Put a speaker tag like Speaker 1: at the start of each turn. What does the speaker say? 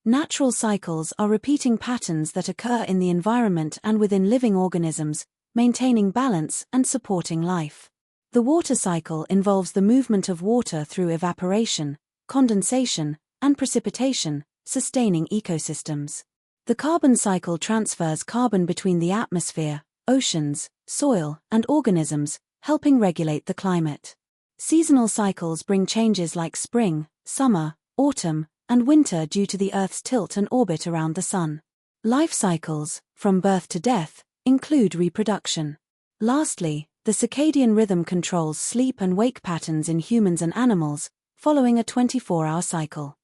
Speaker 1: Natural cycles are repeating patterns that occur in the environment and within living organisms, maintaining balance and supporting life. The water cycle involves the movement of water through evaporation, condensation, and precipitation, sustaining ecosystems. The carbon cycle transfers carbon between the atmosphere, oceans, soil, and organisms, helping regulate the climate. Seasonal cycles bring changes like spring, summer, autumn, and winter due to the Earth's tilt and orbit around the Sun. Life cycles, from birth to death, include reproduction. Lastly, the circadian rhythm controls sleep and wake patterns in humans and animals, following a 24-hour cycle.